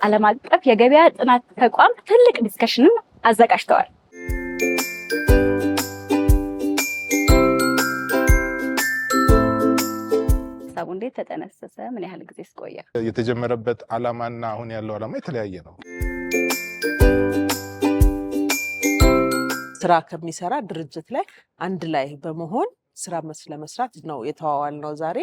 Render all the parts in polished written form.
ዓለም አቀፍ የገበያ ጥናት ተቋም ትልቅ ዲስከሽንን አዘጋጅተዋል። ሀሳቡ እንዴት ተጠነሰሰ? ምን ያህል ጊዜ ቆየ? የተጀመረበት ዓላማና አሁን ያለው ዓላማ የተለያየ ነው። ስራ ከሚሰራ ድርጅት ላይ አንድ ላይ በመሆን ስራ ለመስራት ነው የተዋዋልነው ዛሬ።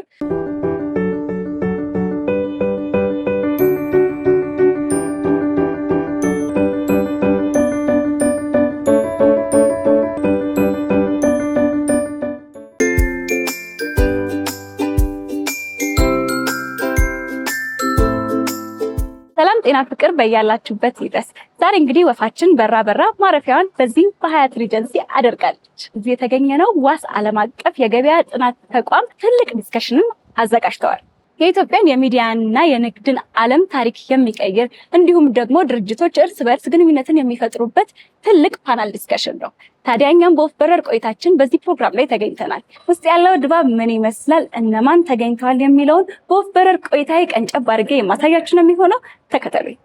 ሰላም ጤና ፍቅር በያላችሁበት ይድረስ። ዛሬ እንግዲህ ወፋችን በራ ማረፊያዋን በዚህ በሀያት ሪጀንሲ አደርጋለች። እዚህ የተገኘነው ዋስ ዓለም አቀፍ የገበያ ጥናት ተቋም ትልቅ ዲስከሽንን አዘጋጅተዋል። የኢትዮጵያን የሚዲያና የንግድን ዓለም ታሪክ የሚቀይር እንዲሁም ደግሞ ድርጅቶች እርስ በርስ ግንኙነትን የሚፈጥሩበት ትልቅ ፓናል ዲስከሽን ነው። ታዲያ እኛም በወፍ በረር ቆይታችን በዚህ ፕሮግራም ላይ ተገኝተናል። ውስጥ ያለው ድባብ ምን ይመስላል፣ እነማን ተገኝተዋል የሚለውን በወፍ በረር ቆይታዬ ቀንጨብ አድርጌ የማሳያችሁ ነው የሚሆነው። ተከተሉኝ።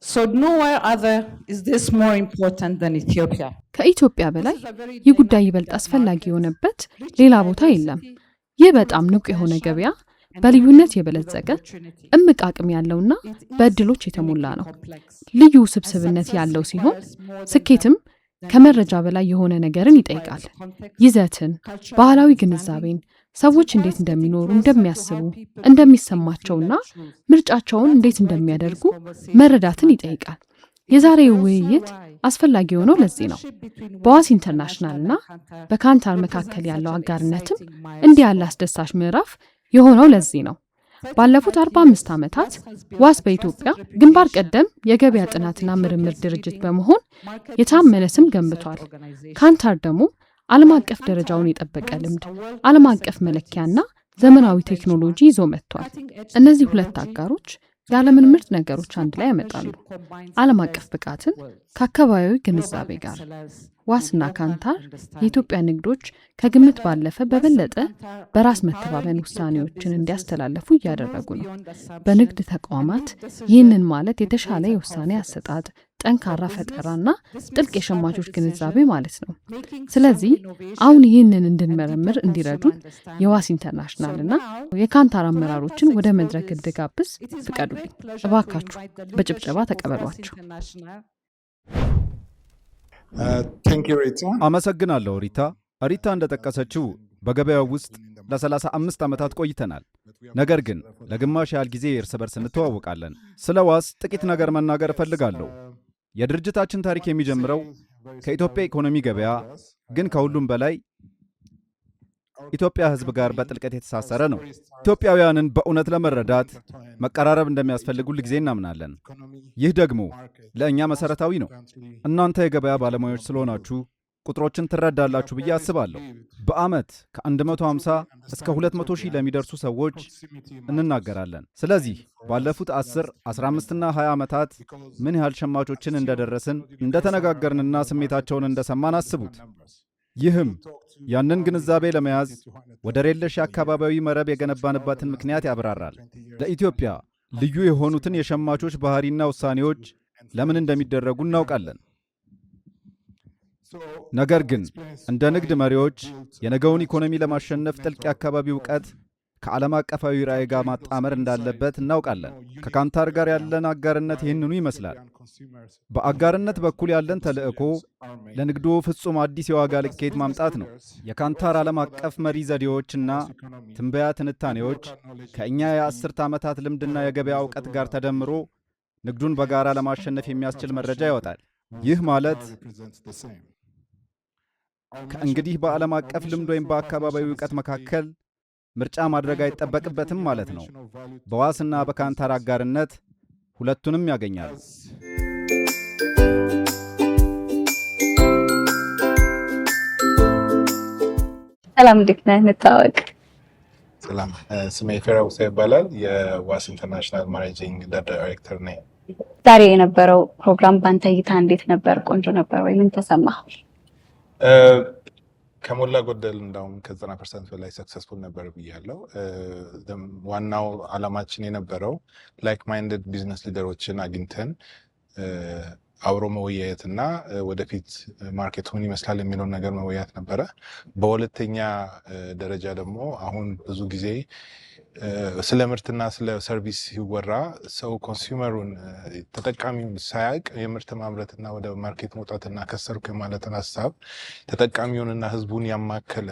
So nowhere other is this more important than Ethiopia. ከኢትዮጵያ በላይ ይህ ጉዳይ ይበልጥ አስፈላጊ የሆነበት ሌላ ቦታ የለም። ይህ በጣም ንቁ የሆነ ገበያ በልዩነት የበለጸገ እምቅ አቅም ያለውና በእድሎች የተሞላ ነው። ልዩ ስብስብነት ያለው ሲሆን ስኬትም ከመረጃ በላይ የሆነ ነገርን ይጠይቃል። ይዘትን፣ ባህላዊ ግንዛቤን፣ ሰዎች እንዴት እንደሚኖሩ፣ እንደሚያስቡ፣ እንደሚሰማቸውና ምርጫቸውን እንዴት እንደሚያደርጉ መረዳትን ይጠይቃል። የዛሬው ውይይት አስፈላጊ የሆነው ለዚህ ነው። በዋስ ኢንተርናሽናልና በካንታር መካከል ያለው አጋርነትም እንዲህ ያለ አስደሳች ምዕራፍ የሆነው ለዚህ ነው። ባለፉት 45 ዓመታት ዋስ በኢትዮጵያ ግንባር ቀደም የገበያ ጥናትና ምርምር ድርጅት በመሆን የታመነ ስም ገንብቷል። ካንታር ደግሞ ዓለም አቀፍ ደረጃውን የጠበቀ ልምድ፣ ዓለም አቀፍ መለኪያና ዘመናዊ ቴክኖሎጂ ይዞ መጥቷል። እነዚህ ሁለት አጋሮች የዓለምን ምርጥ ነገሮች አንድ ላይ ያመጣሉ። ዓለም አቀፍ ብቃትን ከአካባቢያዊ ግንዛቤ ጋር። ዋስና ካንታር የኢትዮጵያ ንግዶች ከግምት ባለፈ በበለጠ በራስ መተማመን ውሳኔዎችን እንዲያስተላልፉ እያደረጉ ነው። በንግድ ተቋማት ይህንን ማለት የተሻለ የውሳኔ አሰጣጥ፣ ጠንካራ ፈጠራና ጥልቅ የሸማቾች ግንዛቤ ማለት ነው። ስለዚህ አሁን ይህንን እንድንመረምር እንዲረዱን የዋስ ኢንተርናሽናልና የካንታር አመራሮችን ወደ መድረክ እንድጋብዝ ፍቀዱልኝ። እባካችሁ በጭብጨባ ተቀበሏቸው። አመሰግናለሁ ሪታ። ሪታ እንደጠቀሰችው በገበያው ውስጥ ለ35 ዓመታት ቆይተናል። ነገር ግን ለግማሽ ያህል ጊዜ እርስ በርስ እንተዋወቃለን። ስለ ዋስ ጥቂት ነገር መናገር እፈልጋለሁ። የድርጅታችን ታሪክ የሚጀምረው ከኢትዮጵያ ኢኮኖሚ ገበያ፣ ግን ከሁሉም በላይ ኢትዮጵያ ሕዝብ ጋር በጥልቀት የተሳሰረ ነው። ኢትዮጵያውያንን በእውነት ለመረዳት መቀራረብ እንደሚያስፈልግ ሁል ጊዜ እናምናለን። ይህ ደግሞ ለእኛ መሰረታዊ ነው። እናንተ የገበያ ባለሙያዎች ስለሆናችሁ ቁጥሮችን ትረዳላችሁ ብዬ አስባለሁ። በዓመት ከ150 እስከ 200 ሺህ ለሚደርሱ ሰዎች እንናገራለን። ስለዚህ ባለፉት 10፣ 15ና 20 ዓመታት ምን ያህል ሸማቾችን እንደደረስን፣ እንደተነጋገርንና ስሜታቸውን እንደሰማን አስቡት። ይህም ያንን ግንዛቤ ለመያዝ ወደር የለሽ የአካባቢያዊ መረብ የገነባንበትን ምክንያት ያብራራል። ለኢትዮጵያ ልዩ የሆኑትን የሸማቾች ባህሪና ውሳኔዎች ለምን እንደሚደረጉ እናውቃለን። ነገር ግን እንደ ንግድ መሪዎች የነገውን ኢኮኖሚ ለማሸነፍ ጥልቅ የአካባቢ ዕውቀት ከዓለም አቀፋዊ ራዕይ ጋር ማጣመር እንዳለበት እናውቃለን። ከካንታር ጋር ያለን አጋርነት ይህንኑ ይመስላል። በአጋርነት በኩል ያለን ተልዕኮ ለንግዱ ፍጹም አዲስ የዋጋ ልኬት ማምጣት ነው። የካንታር ዓለም አቀፍ መሪ ዘዴዎችና ትንበያ ትንታኔዎች ከእኛ የ10 ዓመታት ልምድና የገበያ ዕውቀት ጋር ተደምሮ ንግዱን በጋራ ለማሸነፍ የሚያስችል መረጃ ያወጣል። ይህ ማለት ከእንግዲህ በዓለም አቀፍ ልምድ ወይም በአካባቢያዊ እውቀት መካከል ምርጫ ማድረግ አይጠበቅበትም ማለት ነው። በዋስና በካንታር አጋርነት ሁለቱንም ያገኛሉ። ሰላም፣ እንዴት ነህ? እንታወቅ። ሰላም፣ ስሜ ፌራው ይባላል። የዋስ ኢንተርናሽናል ማኔጂንግ ዳይሬክተር ነኝ። ዛሬ የነበረው ፕሮግራም ባንተ እይታ እንዴት ነበር? ቆንጆ ነበር ወይ? ምን ተሰማ? ከሞላ ጎደል እንዳውም ከ90% በላይ ሰክሰስፉል ነበር ብያለሁ። ዋናው ዓላማችን የነበረው ላይክ ማይንድድ ቢዝነስ ሊደሮችን አግኝተን አብሮ መወያየት እና ወደፊት ማርኬት ምን ይመስላል የሚለውን ነገር መወያየት ነበረ። በሁለተኛ ደረጃ ደግሞ አሁን ብዙ ጊዜ ስለ ምርትና ስለ ሰርቪስ ሲወራ ሰው ኮንሱመሩን ተጠቃሚውን ሳያውቅ የምርት ማምረትና ወደ ማርኬት መውጣትና ከሰርኩ የማለትን ሀሳብ ተጠቃሚውንና ህዝቡን ያማከለ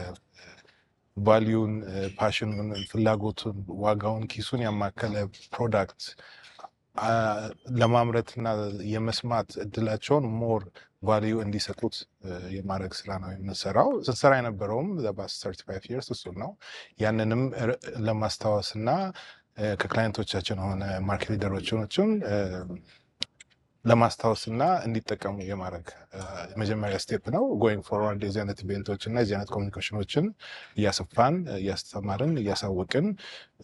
ቫሊዩን፣ ፓሽኑን፣ ፍላጎቱን፣ ዋጋውን፣ ኪሱን ያማከለ ፕሮዳክት ለማምረትና የመስማት እድላቸውን ሞር ቫሊዩ እንዲሰጡት የማድረግ ስራ ነው የምንሰራው። ስንሰራ የነበረውም ባስ 35 years እሱ ነው። ያንንም ለማስታወስና ከክላይንቶቻችን ሆነ ማርኬት ሊደሮችን ለማስታወስና እንዲጠቀሙ የማድረግ የመጀመሪያ ስቴፕ ነው። ጎይንግ ፎርዋርድ የዚህ አይነት ኢቬንቶች እና የዚህ አይነት ኮሚኒኬሽኖችን እያሰፋን፣ እያስተማርን፣ እያሳወቅን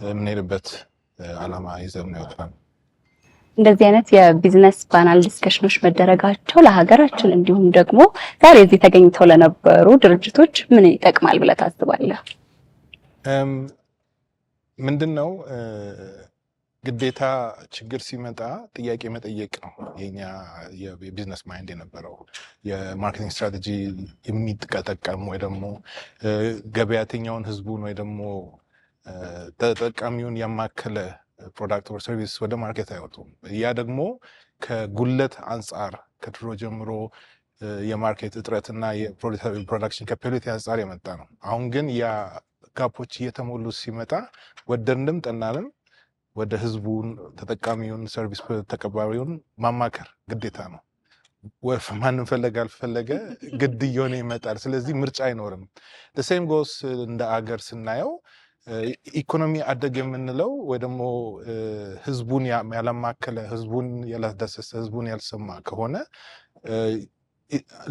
የምንሄድበት ዓላማ ይዘን ነው ያወጣነው። እንደዚህ አይነት የቢዝነስ ፓናል ዲስከሽኖች መደረጋቸው ለሀገራችን እንዲሁም ደግሞ ዛሬ እዚህ ተገኝተው ለነበሩ ድርጅቶች ምን ይጠቅማል ብለህ ታስባለህ? ምንድነው ግዴታ ችግር ሲመጣ ጥያቄ መጠየቅ ነው የኛ የቢዝነስ ማይንድ የነበረው። የማርኬቲንግ ስትራቴጂ የሚጠቀም ወይ ደግሞ ገበያተኛውን ህዝቡን ወይ ደግሞ ተጠቃሚውን ያማከለ ፕሮዳክት ኦር ሰርቪስ ወደ ማርኬት አይወጡም። ያ ደግሞ ከጉለት አንጻር ከድሮ ጀምሮ የማርኬት እጥረትና የፕሮዳክሽን ካፓቢሊቲ አንጻር የመጣ ነው። አሁን ግን ያ ጋፖች እየተሞሉ ሲመጣ ወደድንም ጠላንም ወደ ህዝቡን፣ ተጠቃሚውን፣ ሰርቪስ ተቀባሪውን ማማከር ግዴታ ነው። ማንም ፈለገ አልፈለገ ግድ እየሆነ ይመጣል። ስለዚህ ምርጫ አይኖርም። ሴም ጎስ እንደ አገር ስናየው ኢኮኖሚ አደግ የምንለው ወይ ደግሞ ህዝቡን ያላማከለ፣ ህዝቡን ያላስደሰሰ፣ ህዝቡን ያልሰማ ከሆነ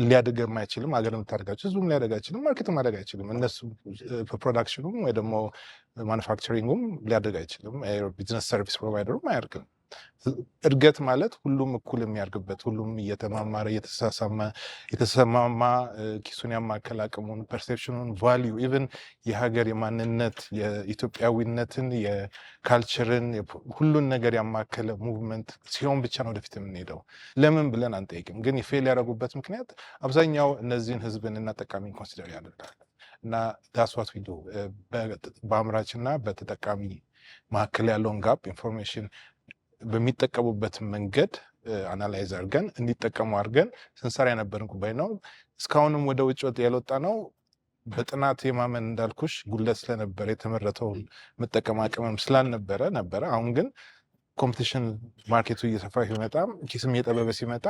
ሊያደግ አይችልም። አገር የምታደጋቸው ህዝቡም ሊያደግ አይችልም፣ ማርኬቱም ማደግ አይችልም። እነሱ ፕሮዳክሽኑም ወይ ደግሞ ማኑፋክቸሪንጉም ሊያደግ አይችልም። ቢዝነስ ሰርቪስ ፕሮቫይደሩም አያርግም። እድገት ማለት ሁሉም እኩል የሚያርግበት፣ ሁሉም እየተማማረ የተሰማማ ኪሱን ያማከል አቅሙን፣ ፐርሴፕሽኑን፣ ቫሊዩ ኢቨን የሀገር የማንነት የኢትዮጵያዊነትን የካልቸርን ሁሉን ነገር ያማከለ ሙቭመንት ሲሆን ብቻ ነው ወደፊት የምንሄደው። ለምን ብለን አንጠይቅም። ግን ፌል ያደረጉበት ምክንያት አብዛኛው እነዚህን ህዝብንና ጠቃሚን ኮንሲደር ያደርጋል እና ዳስ ዋት ዊ ዱ በአምራችና በተጠቃሚ መካከል ያለውን ጋፕ ኢንፎርሜሽን በሚጠቀሙበት መንገድ አናላይዝ አድርገን እንዲጠቀሙ አድርገን ስንሰራ የነበርን ጉባኤ ነው። እስካሁንም ወደ ውጭ ያልወጣ ነው። በጥናት የማመን እንዳልኩሽ ጉለት ስለነበረ የተመረተውን መጠቀም አቅምም ስላልነበረ ነበረ። አሁን ግን ኮምፒቲሽን ማርኬቱ እየሰፋ ሲመጣ፣ ኪስም እየጠበበ ሲመጣ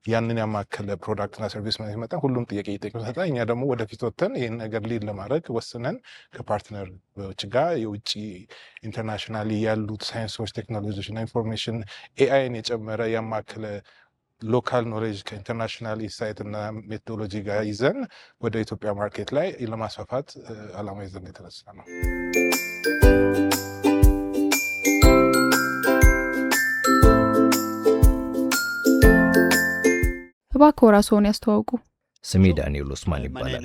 ያንን ያማከለ ፕሮዳክትና ሰርቪስ ሲመጣ ሁሉም ጥያቄ እየጠየቀ ሲመጣ እኛ ደግሞ ወደፊት ወጥተን ይህን ነገር ሊድ ለማድረግ ወስነን ከፓርትነሮች ጋር የውጭ ኢንተርናሽናሊ ያሉት ሳይንሶች፣ ቴክኖሎጂዎች እና ኢንፎርሜሽን ኤአይን የጨመረ ያማከለ ሎካል ኖሌጅ ከኢንተርናሽናል ኢንሳይት እና ሜቶዶሎጂ ጋር ይዘን ወደ ኢትዮጵያ ማርኬት ላይ ለማስፋፋት ዓላማ ይዘን የተነሳ ነው። እባክዎ ራስዎን ያስተዋውቁ። ስሜ ዳንኤል ኦስማን ይባላል።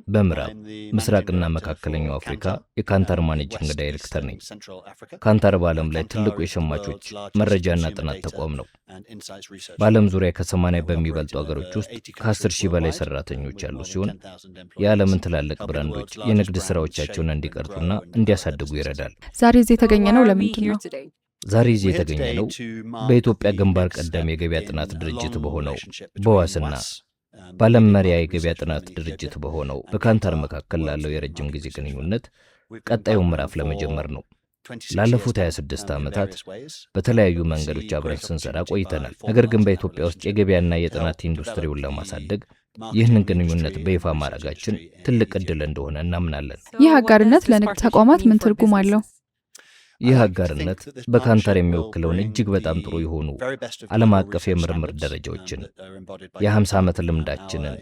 በምዕራብ ምስራቅና መካከለኛው አፍሪካ የካንታር ማኔጂንግ ዳይሬክተር ነኝ። ካንታር በዓለም ላይ ትልቁ የሸማቾች መረጃና ጥናት ተቋም ነው። በዓለም ዙሪያ ከ80 በሚበልጡ ሀገሮች ውስጥ ከ10,000 በላይ ሰራተኞች ያሉ ሲሆን የዓለምን ትላልቅ ብራንዶች የንግድ ስራዎቻቸውን እንዲቀርጹና እንዲያሳድጉ ይረዳል። ዛሬ እዚህ የተገኘ ነው ለምንድን ነው? ዛሬ እዚህ የተገኘ ነው በኢትዮጵያ ግንባር ቀደም የገበያ ጥናት ድርጅት በሆነው በዋስና በዓለም መሪያ የገበያ ጥናት ድርጅት በሆነው በካንታር መካከል ላለው የረጅም ጊዜ ግንኙነት ቀጣዩን ምዕራፍ ለመጀመር ነው። ላለፉት 26 ዓመታት በተለያዩ መንገዶች አብረን ስንሰራ ቆይተናል። ነገር ግን በኢትዮጵያ ውስጥ የገበያና የጥናት ኢንዱስትሪውን ለማሳደግ ይህንን ግንኙነት በይፋ ማድረጋችን ትልቅ ዕድል እንደሆነ እናምናለን። ይህ አጋርነት ለንግድ ተቋማት ምን ትርጉም አለው? ይህ አጋርነት በካንታር የሚወክለውን እጅግ በጣም ጥሩ የሆኑ ዓለም አቀፍ የምርምር ደረጃዎችን የ50 ዓመት ልምዳችንን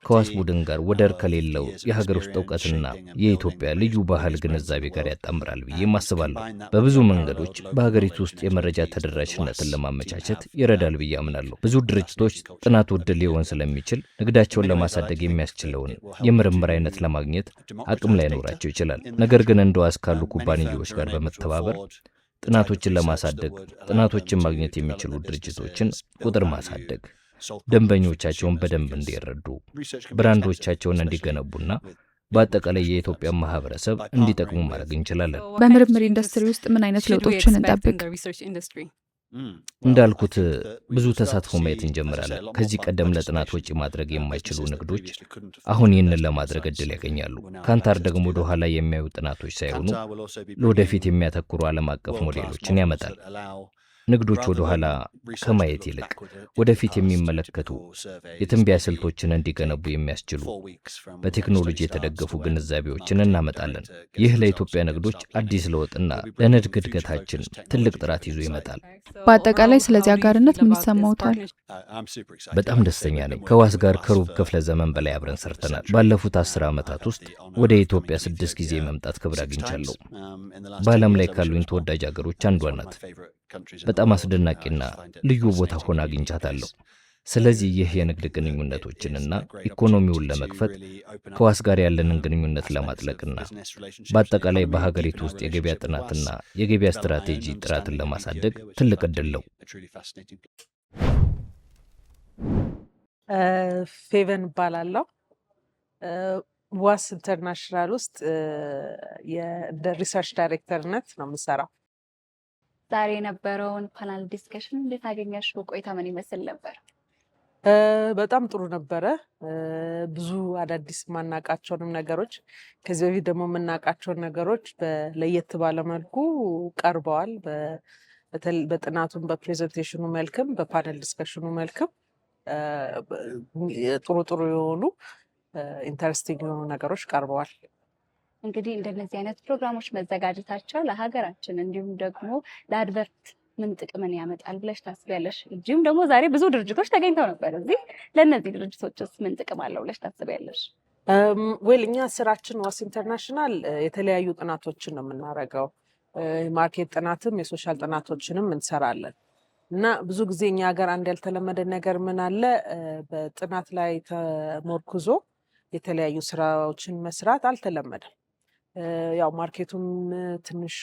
ከዋስ ቡድን ጋር ወደር ከሌለው የሀገር ውስጥ እውቀትና የኢትዮጵያ ልዩ ባህል ግንዛቤ ጋር ያጣምራል ብዬ አስባለሁ። በብዙ መንገዶች በሀገሪቱ ውስጥ የመረጃ ተደራሽነትን ለማመቻቸት ይረዳል ብዬ አምናለሁ። ብዙ ድርጅቶች ጥናቱ ዕድል ሊሆን ስለሚችል ንግዳቸውን ለማሳደግ የሚያስችለውን የምርምር አይነት ለማግኘት አቅም ላይኖራቸው ይችላል። ነገር ግን እንደ ዋስ ካሉ ኩባንያዎች ጋር በመተባበር ጥናቶችን ለማሳደግ ጥናቶችን ማግኘት የሚችሉ ድርጅቶችን ቁጥር ማሳደግ፣ ደንበኞቻቸውን በደንብ እንዲረዱ፣ ብራንዶቻቸውን እንዲገነቡና በአጠቃላይ የኢትዮጵያ ማህበረሰብ እንዲጠቅሙ ማድረግ እንችላለን። በምርምር ኢንዱስትሪ ውስጥ ምን አይነት ለውጦችን እንጠብቅ? እንዳልኩት ብዙ ተሳትፎ ማየት እንጀምራለን። ከዚህ ቀደም ለጥናት ወጪ ማድረግ የማይችሉ ንግዶች አሁን ይህንን ለማድረግ እድል ያገኛሉ። ካንታር ደግሞ ወደ ኋላ የሚያዩ ጥናቶች ሳይሆኑ ለወደፊት የሚያተኩሩ ዓለም አቀፍ ሞዴሎችን ያመጣል። ንግዶች ወደ ኋላ ከማየት ይልቅ ወደፊት የሚመለከቱ የትንበያ ስልቶችን እንዲገነቡ የሚያስችሉ በቴክኖሎጂ የተደገፉ ግንዛቤዎችን እናመጣለን። ይህ ለኢትዮጵያ ንግዶች አዲስ ለውጥና ለንግድ እድገታችን ትልቅ ጥራት ይዞ ይመጣል። በአጠቃላይ ስለዚህ አጋርነት ምን ይሰማዎታል? በጣም ደስተኛ ነኝ። ከዋስ ጋር ከሩብ ክፍለ ዘመን በላይ አብረን ሰርተናል። ባለፉት 10 ዓመታት ውስጥ ወደ ኢትዮጵያ 6 ጊዜ መምጣት ክብር አግኝቻለሁ። በዓለም ላይ ካሉኝ ተወዳጅ ሀገሮች አንዷ ናት። በጣም አስደናቂና ልዩ ቦታ ሆና አግኝቻታለሁ። ስለዚህ ይህ የንግድ ግንኙነቶችንና ኢኮኖሚውን ለመክፈት ከዋስ ጋር ያለንን ግንኙነት ለማጥለቅና በአጠቃላይ በሀገሪቱ ውስጥ የገበያ ጥናትና የገበያ ስትራቴጂ ጥራትን ለማሳደግ ትልቅ ዕድል ነው። ፌቨን እባላለሁ። ዋስ ኢንተርናሽናል ውስጥ እንደ ሪሰርች ዳይሬክተርነት ነው የምሰራው። ዛሬ የነበረውን ፓናል ዲስከሽን እንዴት አገኘሽው? ቆይታ ምን ይመስል ነበር? በጣም ጥሩ ነበረ። ብዙ አዳዲስ የማናውቃቸውንም ነገሮች ከዚህ በፊት ደግሞ የምናውቃቸውን ነገሮች ለየት ባለመልኩ ቀርበዋል። በጥናቱም በፕሬዘንቴሽኑ መልክም በፓነል ዲስከሽኑ መልክም ጥሩ ጥሩ የሆኑ ኢንተረስቲንግ የሆኑ ነገሮች ቀርበዋል። እንግዲህ እንደነዚህ አይነት ፕሮግራሞች መዘጋጀታቸው ለሀገራችን እንዲሁም ደግሞ ለአድቨርት ምን ጥቅምን ያመጣል ብለሽ ታስቢያለሽ? እንዲሁም ደግሞ ዛሬ ብዙ ድርጅቶች ተገኝተው ነበር እዚህ። ለእነዚህ ድርጅቶችስ ምን ጥቅም አለው ብለሽ ታስቢያለሽ? እኛ ስራችን ዋስ ኢንተርናሽናል የተለያዩ ጥናቶችን ነው የምናደርገው። የማርኬት ጥናትም የሶሻል ጥናቶችንም እንሰራለን እና ብዙ ጊዜ እኛ ሀገር አንድ ያልተለመደ ነገር ምን አለ፣ በጥናት ላይ ተሞርኩዞ የተለያዩ ስራዎችን መስራት አልተለመደም። ያው ማርኬቱም ትንሽ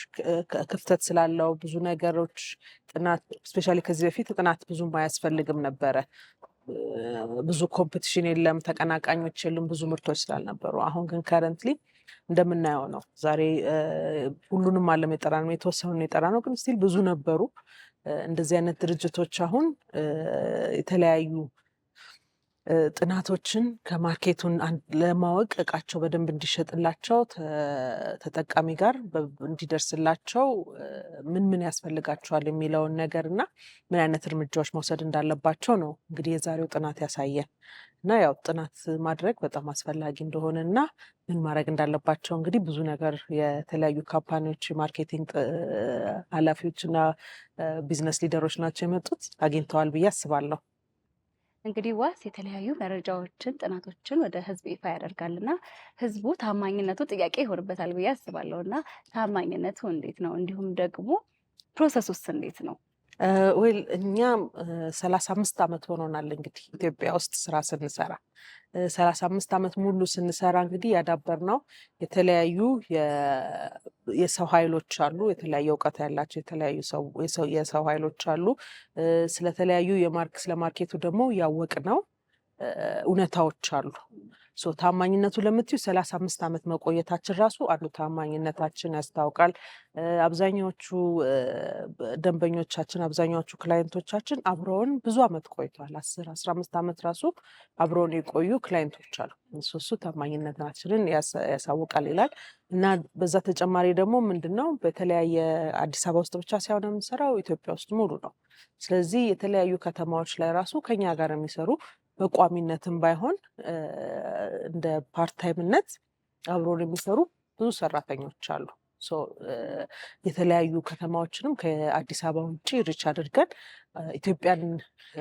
ክፍተት ስላለው ብዙ ነገሮች ጥናት ስፔሻሊ ከዚህ በፊት ጥናት ብዙም አያስፈልግም ነበረ። ብዙ ኮምፒቲሽን የለም፣ ተቀናቃኞች የሉም፣ ብዙ ምርቶች ስላልነበሩ። አሁን ግን ከረንትሊ እንደምናየው ነው። ዛሬ ሁሉንም ዓለም የጠራ ነው፣ የተወሰኑ የጠራ ነው፣ ግን ስቲል ብዙ ነበሩ። እንደዚህ አይነት ድርጅቶች አሁን የተለያዩ ጥናቶችን ከማርኬቱን ለማወቅ እቃቸው በደንብ እንዲሸጥላቸው ተጠቃሚ ጋር እንዲደርስላቸው ምን ያስፈልጋቸዋል የሚለውን ነገር እና ምን አይነት እርምጃዎች መውሰድ እንዳለባቸው ነው እንግዲህ የዛሬው ጥናት ያሳየን። እና ያው ጥናት ማድረግ በጣም አስፈላጊ እንደሆነ እና ምን ማድረግ እንዳለባቸው እንግዲህ ብዙ ነገር የተለያዩ ካምፓኒዎች የማርኬቲንግ ኃላፊዎች እና ቢዝነስ ሊደሮች ናቸው የመጡት አግኝተዋል ብዬ አስባለሁ። እንግዲህ ዋስ የተለያዩ መረጃዎችን ጥናቶችን ወደ ህዝብ ይፋ ያደርጋልና ህዝቡ ታማኝነቱ ጥያቄ ይሆንበታል ብዬ አስባለሁ። እና ታማኝነቱ እንዴት ነው? እንዲሁም ደግሞ ፕሮሰሱስ እንዴት ነው? እኛ 35 ዓመት ሆኖናል እንግዲህ ኢትዮጵያ ውስጥ ስራ ስንሰራ 35 ዓመት ሙሉ ስንሰራ እንግዲህ ያዳበርነው የተለያዩ የሰው ኃይሎች አሉ። የተለያየ እውቀት ያላቸው የተለያዩ የሰው ኃይሎች አሉ። ስለተለያዩ ስለ ማርኬቱ ደግሞ ያወቅነው እውነታዎች አሉ። ታማኝነቱ ለምትዩ 35 ዓመት መቆየታችን ራሱ አንዱ ታማኝነታችን ያስታውቃል። አብዛኛዎቹ ደንበኞቻችን አብዛኛዎቹ ክላይንቶቻችን አብረውን ብዙ ዓመት ቆይቷል። 10-15 ዓመት ራሱ አብረውን የቆዩ ክላይንቶች አሉ። እሱ ታማኝነታችንን ያሳውቃል ይላል እና በዛ ተጨማሪ ደግሞ ምንድነው በተለያየ አዲስ አበባ ውስጥ ብቻ ሳይሆን የምንሰራው ኢትዮጵያ ውስጥ ሙሉ ነው። ስለዚህ የተለያዩ ከተማዎች ላይ ራሱ ከኛ ጋር የሚሰሩ በቋሚነትም ባይሆን እንደ ፓርታይምነት አብሮን የሚሰሩ ብዙ ሰራተኞች አሉ። የተለያዩ ከተማዎችንም ከአዲስ አበባ ውጭ ሪች አድርገን ኢትዮጵያን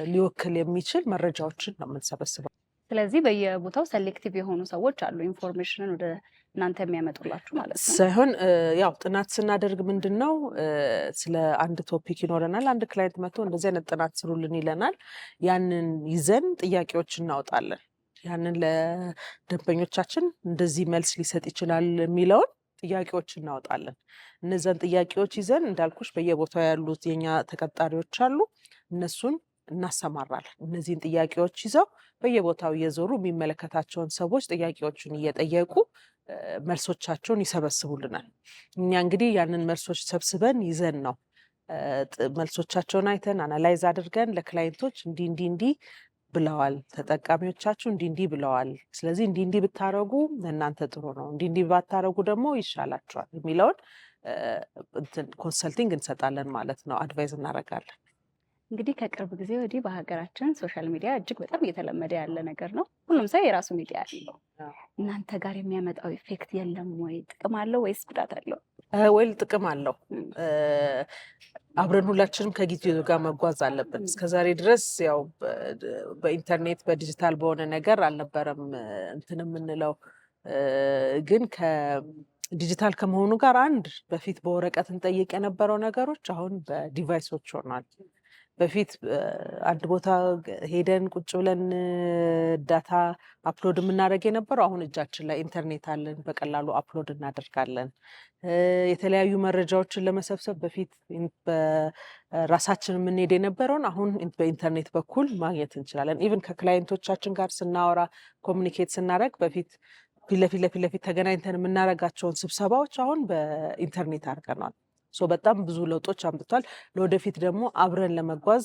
ሊወክል የሚችል መረጃዎችን ነው የምንሰበስበው። ስለዚህ በየቦታው ሴሌክቲቭ የሆኑ ሰዎች አሉ ኢንፎርሜሽንን ወደ እናንተ የሚያመጡላችሁ ማለት ነው ሳይሆን ያው ጥናት ስናደርግ ምንድነው ስለ አንድ ቶፒክ ይኖረናል። አንድ ክላይንት መጥቶ እንደዚህ አይነት ጥናት ስሩልን ይለናል። ያንን ይዘን ጥያቄዎች እናወጣለን። ያንን ለደንበኞቻችን እንደዚህ መልስ ሊሰጥ ይችላል የሚለውን ጥያቄዎች እናወጣለን። እነዛን ጥያቄዎች ይዘን እንዳልኩሽ በየቦታው ያሉት የኛ ተቀጣሪዎች አሉ። እነሱን እናሰማራለን። እነዚህን ጥያቄዎች ይዘው በየቦታው እየዞሩ የሚመለከታቸውን ሰዎች ጥያቄዎችን እየጠየቁ መልሶቻቸውን ይሰበስቡልናል። እኛ እንግዲህ ያንን መልሶች ሰብስበን ይዘን ነው መልሶቻቸውን አይተን አናላይዝ አድርገን ለክላይንቶች እንዲህ ብለዋል፣ ተጠቃሚዎቻችሁ እንዲህ ብለዋል፣ ስለዚህ እንዲህ ብታረጉ ለእናንተ ጥሩ ነው፣ እንዲህ ባታረጉ ደግሞ ይሻላችኋል የሚለውን ኮንሰልቲንግ እንሰጣለን ማለት ነው። አድቫይዝ እናደርጋለን። እንግዲህ ከቅርብ ጊዜ ወዲህ በሀገራችን ሶሻል ሚዲያ እጅግ በጣም እየተለመደ ያለ ነገር ነው። ሁሉም ሰው የራሱ ሚዲያ አለው። እናንተ ጋር የሚያመጣው ኢፌክት የለም ወይ? ጥቅም አለው ወይስ ጉዳት አለው? ወይ ጥቅም አለው። አብረን ሁላችንም ከጊዜው ጋር መጓዝ አለብን። እስከዛሬ ድረስ ያው በኢንተርኔት በዲጂታል በሆነ ነገር አልነበረም እንትን የምንለው ግን ዲጂታል ከመሆኑ ጋር አንድ በፊት በወረቀት እንጠይቅ የነበረው ነገሮች አሁን በዲቫይሶች ሆኗል። በፊት አንድ ቦታ ሄደን ቁጭ ብለን ዳታ አፕሎድ የምናደርግ የነበረው አሁን እጃችን ላይ ኢንተርኔት አለን፣ በቀላሉ አፕሎድ እናደርጋለን። የተለያዩ መረጃዎችን ለመሰብሰብ በፊት በራሳችን የምንሄድ የነበረውን አሁን በኢንተርኔት በኩል ማግኘት እንችላለን። ኢቭን ከክላይንቶቻችን ጋር ስናወራ ኮሚኒኬት ስናደርግ በፊት ፊት ለፊት ተገናኝተን የምናደርጋቸውን ስብሰባዎች አሁን በኢንተርኔት አድርገናል። በጣም ብዙ ለውጦች አምጥቷል። ለወደፊት ደግሞ አብረን ለመጓዝ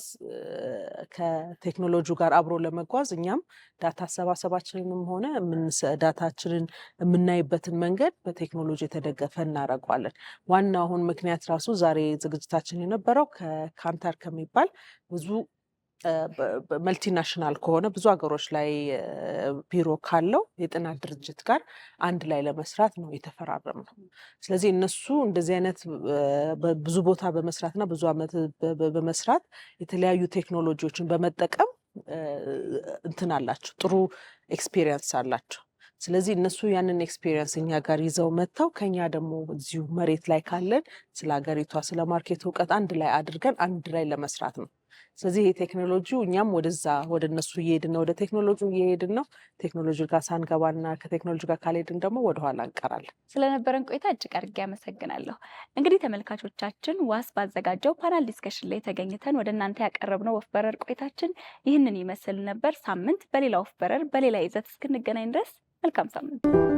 ከቴክኖሎጂ ጋር አብሮ ለመጓዝ እኛም ዳታ አሰባሰባችንንም ሆነ ዳታችንን የምናይበትን መንገድ በቴክኖሎጂ የተደገፈ እናደርገዋለን። ዋና አሁን ምክንያት ራሱ ዛሬ ዝግጅታችን የነበረው ከካንታር ከሚባል ብዙ መልቲናሽናል ከሆነ ብዙ ሀገሮች ላይ ቢሮ ካለው የጥናት ድርጅት ጋር አንድ ላይ ለመስራት ነው የተፈራረም ነው። ስለዚህ እነሱ እንደዚህ አይነት ብዙ ቦታ በመስራትና ብዙ ዓመት በመስራት የተለያዩ ቴክኖሎጂዎችን በመጠቀም እንትን አላቸው፣ ጥሩ ኤክስፒሪየንስ አላቸው። ስለዚህ እነሱ ያንን ኤክስፒሪየንስ እኛ ጋር ይዘው መጥተው ከኛ ደግሞ እዚሁ መሬት ላይ ካለን ስለ ሀገሪቷ ስለ ማርኬት እውቀት አንድ ላይ አድርገን አንድ ላይ ለመስራት ነው። ስለዚህ ይሄ ቴክኖሎጂው እኛም ወደዛ ወደ እነሱ እየሄድን ነው፣ ወደ ቴክኖሎጂው እየሄድን ነው። ቴክኖሎጂ ጋር ሳንገባና ከቴክኖሎጂ ጋር ካልሄድን ደግሞ ወደኋላ እንቀራለን። ስለነበረን ቆይታ እጅግ አድርጌ አመሰግናለሁ። እንግዲህ ተመልካቾቻችን ዋስ ባዘጋጀው ፓናል ዲስከሽን ላይ ተገኝተን ወደ እናንተ ያቀረብነው ወፍ በረር ቆይታችን ይህንን ይመስል ነበር። ሳምንት በሌላ ወፍ በረር በሌላ ይዘት እስክንገናኝ ድረስ መልካም ሳምንት።